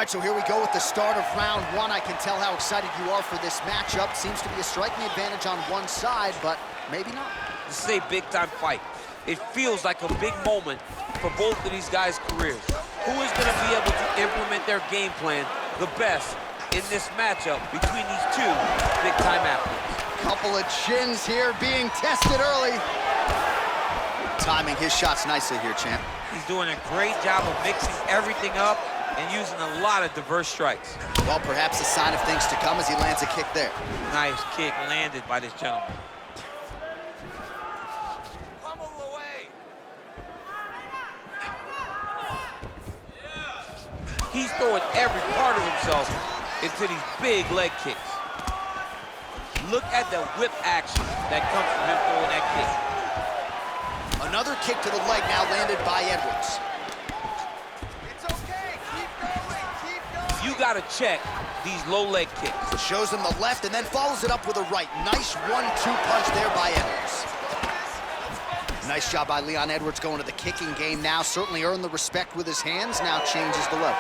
right, so here we go with the start of round one. I can tell how excited you are for this matchup. Seems to be a striking advantage on one side, but maybe not. This is a big-time fight. It feels like a big moment for both of these guys' careers. Who is going to be able to implement their game plan the best in this matchup between these two big-time athletes? Couple of chins here being tested early. Timing his shots nicely here, champ. He's doing a great job of mixing everything up and using a lot of diverse strikes. Well, perhaps a sign of things to come as he lands a kick there. Nice kick landed by this gentleman. He's throwing every part of himself into these big leg kicks. Look at the whip action that comes from him throwing that kick. Another kick to the leg now landed by Edwards. It's okay, keep going, keep going. You gotta check these low leg kicks. Shows him the left and then follows it up with a right. Nice 1-2 punch there by Edwards. Nice job by Leon Edwards going to the kicking game now. Certainly earned the respect with his hands, now changes the level.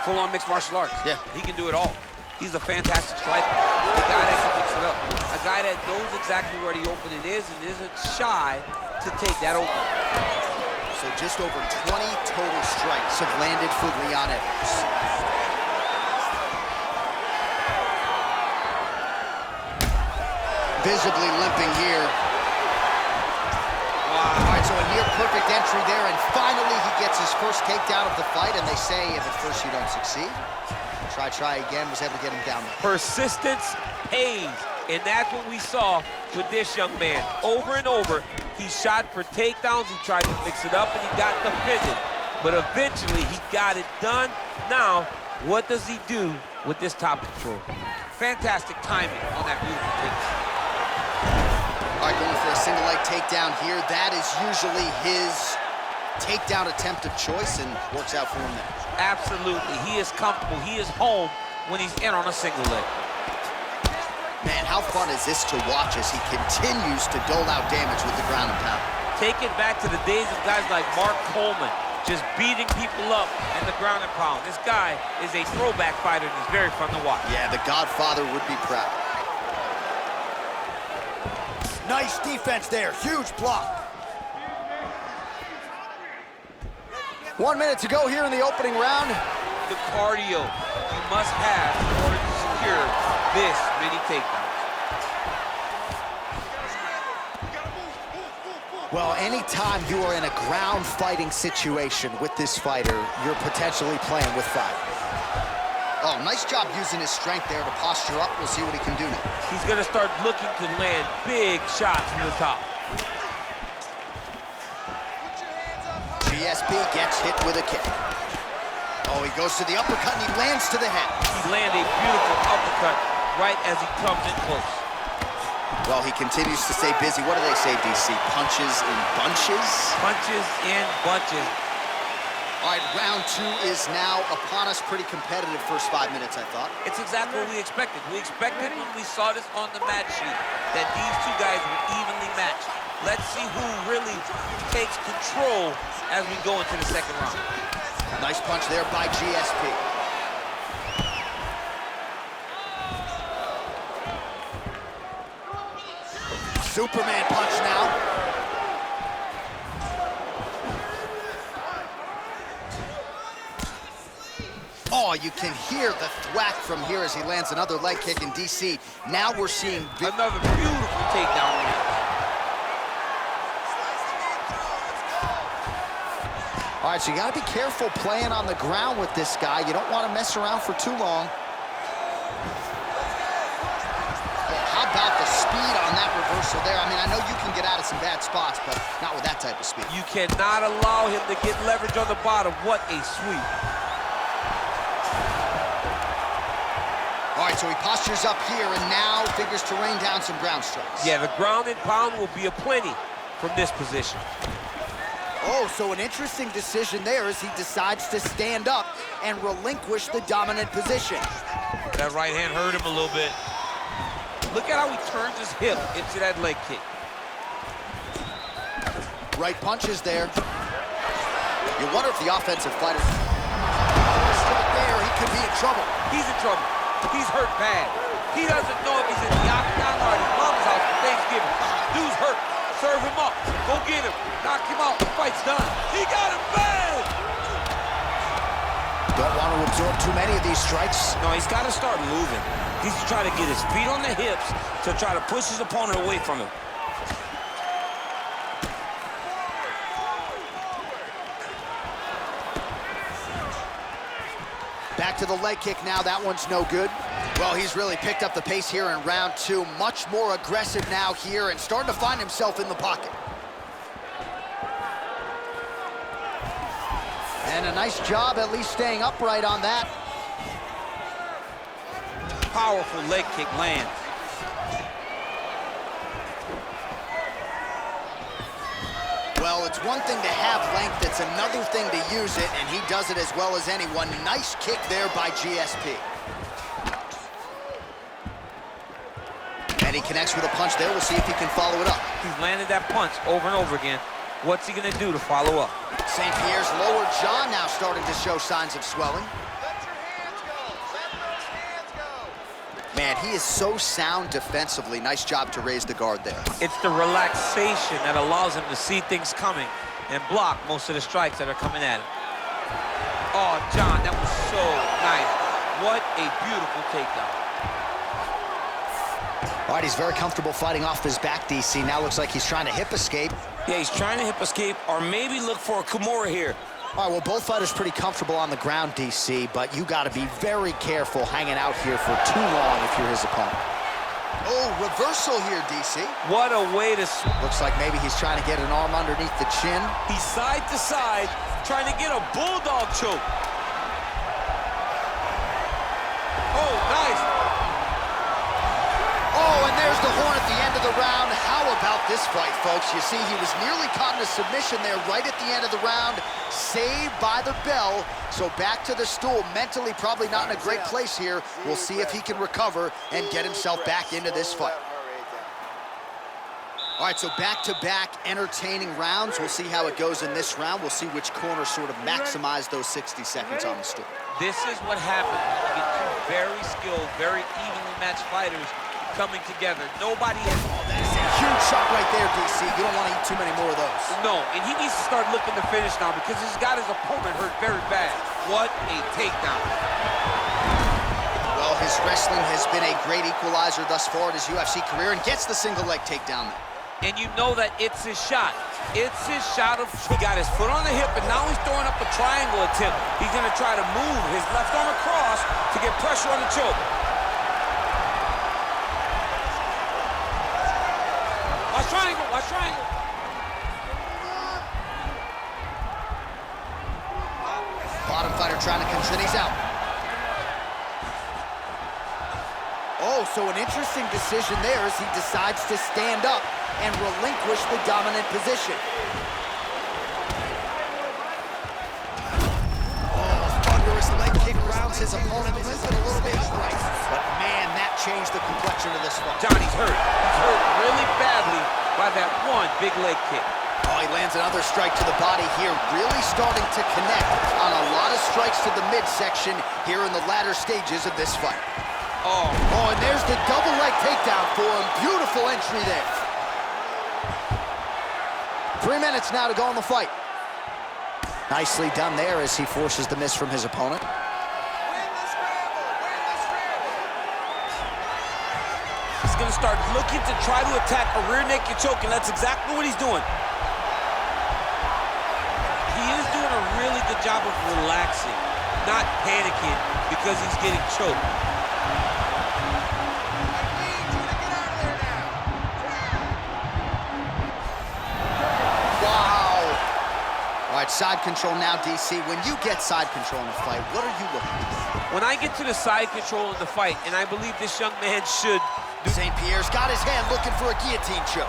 Full-on mixed martial arts. Yeah. He can do it all. He's a fantastic striker. A guy that can mix it up. A guy that knows exactly where the opening is and isn't shy to take that opening. So just over 20 total strikes have landed for Leon Edwards. Visibly limping here. Wow. All right, so a near perfect entry there, and finally he gets his first takedown of the fight, and they say if at first you don't succeed, try again, was able to get him down there. Persistence pays, and that's what we saw with this young man. Over and over, he shot for takedowns, he tried to mix it up, and he got defended. But eventually, he got it done. Now, what does he do with this top control? Fantastic timing on that beautiful takedown. All right, going for a single leg takedown here. That is usually his takedown attempt of choice and works out for him there. Absolutely, he is comfortable, he is home when he's in on a single leg. Man, how fun is this to watch as he continues to dole out damage with the ground and pound? Take it back to the days of guys like Mark Coleman, just beating people up in the ground and pound. This guy is a throwback fighter and he's very fun to watch. Yeah, the Godfather would be proud. Nice defense there, huge block. 1 minute to go here in the opening round. The cardio you must have in order to secure this many takedowns. Well, anytime you are in a ground fighting situation with this fighter, you're potentially playing with fire. Oh, nice job using his strength there to posture up. We'll see what he can do now. He's gonna start looking to land big shots from the top. GSP gets hit with a kick. Oh, he goes to the uppercut and he lands to the head. He landed a beautiful uppercut right as he comes in close. Well, he continues to stay busy. What do they say, DC? Punches in bunches? Punches in bunches. All right, round two is now upon us. Pretty competitive first 5 minutes, I thought. It's exactly what we expected. We expected when we saw this on the match sheet that these two guys were evenly matched. Let's see who really takes control as we go into the second round. Nice punch there by GSP. Superman punch now. Oh, you can hear the thwack from here as he lands another leg kick in DC. Now we're seeing another beautiful takedown. All right, so you got to be careful playing on the ground with this guy. You don't want to mess around for too long. How about the speed on that reversal there? I mean, I know you can get out of some bad spots, but not with that type of speed. You cannot allow him to get leverage on the bottom. What a sweep. All right, so he postures up here and now figures to rain down some ground strikes. Yeah, the ground and pound will be aplenty from this position. Oh, so an interesting decision there as he decides to stand up and relinquish the dominant position. That right hand hurt him a little bit. Look at how he turns his hip into that leg kick. Right punches there. You wonder if the offensive fighter... Right there, he could be in trouble. He's in trouble. He's hurt bad. He doesn't know if he's in the octagon or at his mom's house for Thanksgiving. Dude's hurt. Serve him up. Go get him. Knock him out. The fight's done. He got him bad. Don't want to absorb too many of these strikes. No, he's got to start moving. He's trying to get his feet on the hips to try to push his opponent away from him. Back to the leg kick now. That one's no good. Well, he's really picked up the pace here in round two. Much more aggressive now here and starting to find himself in the pocket. And a nice job at least staying upright on that. Powerful leg kick lands. Well, it's one thing to have length, it's another thing to use it, and he does it as well as anyone. Nice kick there by GSP. And he connects with a punch there. We'll see if he can follow it up. He's landed that punch over and over again. What's he gonna do to follow up? St. Pierre's lower jaw now starting to show signs of swelling. Let your hands go. Let those hands go. Man, he is so sound defensively. Nice job to raise the guard there. It's the relaxation that allows him to see things coming and block most of the strikes that are coming at him. Oh, John, that was so nice. What a beautiful takedown. All right, he's very comfortable fighting off his back, DC. Now looks like he's trying to hip escape. Yeah, he's trying to hip escape or maybe look for a Kimura here. All right, well, both fighters pretty comfortable on the ground, DC, but you got to be very careful hanging out here for too long if you're his opponent. Oh, reversal here, DC. What a way to... Looks like maybe he's trying to get an arm underneath the chin. He's side to side, trying to get a bulldog choke. Oh, nice. Oh, and there's the horn at the end of the round. How about this fight, folks? You see, he was nearly caught in a submission there right at the end of the round. Saved by the bell. So back to the stool. Mentally probably not in a great place here. We'll see if he can recover and get himself back into this fight. All right, so back-to-back entertaining rounds. We'll see how it goes in this round. We'll see which corner sort of maximize those 60 seconds on the stool. This is what happens when you get two very skilled, very evenly matched fighters coming together. Nobody has... Oh, that is a huge shot right there, DC. You don't want to eat too many more of those. No, and he needs to start looking to finish now because he's got his opponent hurt very bad. What a takedown. Well, his wrestling has been a great equalizer thus far in his UFC career and gets the single leg takedown. And you know that it's his shot. It's his shot of... He got his foot on the hip, and now he's throwing up a triangle attempt. He's going to try to move his left arm across to get pressure on the choke. Watch triangle, watch triangle. Bottom fighter trying to convince, he's out. Oh, so an interesting decision there as he decides to stand up and relinquish the dominant position. Oh, thunderous leg kick rounds his opponent, limping a little bit right. But man, that changed the complexion of this fight. Johnny's hurt. He's hurt really badly by that one big leg kick. Oh, he lands another strike to the body here, really starting to connect on a lot of strikes to the midsection here in the latter stages of this fight. Oh, and there's the double leg takedown for him. Beautiful entry there. 3 minutes now to go in the fight. Nicely done there as he forces the miss from his opponent. Win the scramble. Win the scramble. He's going to start looking to try to attack a rear naked choke, and that's exactly what he's doing. He is doing a really good job of relaxing, not panicking because he's getting choked. All right, side control now, DC. When you get side control in a fight, what are you looking for? When I get to the side control in the fight, and I believe this young man should... St. Pierre's got his hand looking for a guillotine choke.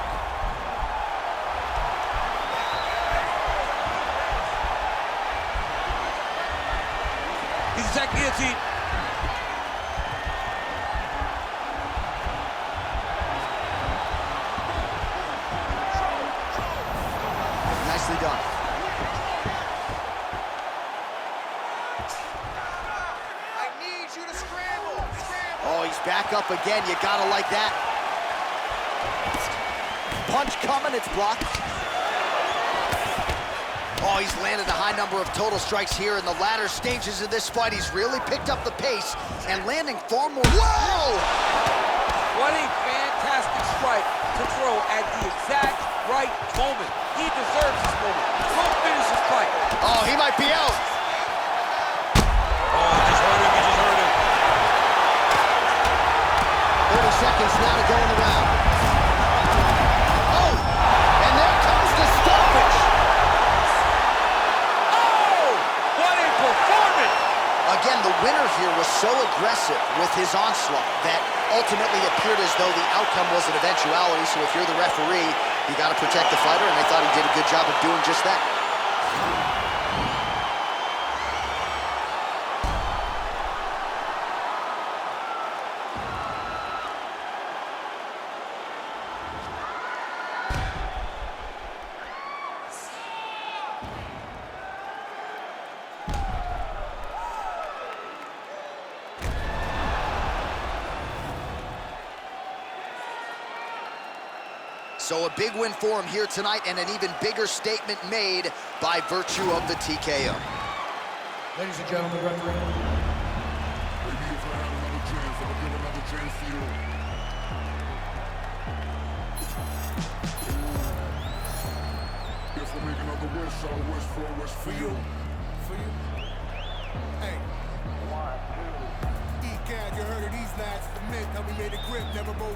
He's attacking guillotine. Nicely done. I He's back up again. You gotta like that. Punch coming, it's blocked. Oh, he's landed a high number of total strikes here in the latter stages of this fight. He's really picked up the pace and landing far more. Whoa! What a fantastic strike to throw at the exact right moment. He deserves this moment. Go finish this fight. Oh, he might be out. Oh, he just hurt him. 30 seconds now to go in the round. Oh, and there comes the stoppage. Again, the winner here was so aggressive with his onslaught that ultimately appeared as though the outcome was an eventuality. So if you're the referee, you got to protect the fighter, and I thought he did a good job of doing just that. So a big win for him here tonight, and an even bigger statement made by virtue of the TKO. Ladies and gentlemen, referee. Maybe if I had another chance, I'll give another chance to you. If I make another wish, I'll wish for a wish for you. For you? Hey. E-Cab, you heard of these lads, the myth, how we made a grip, never broke.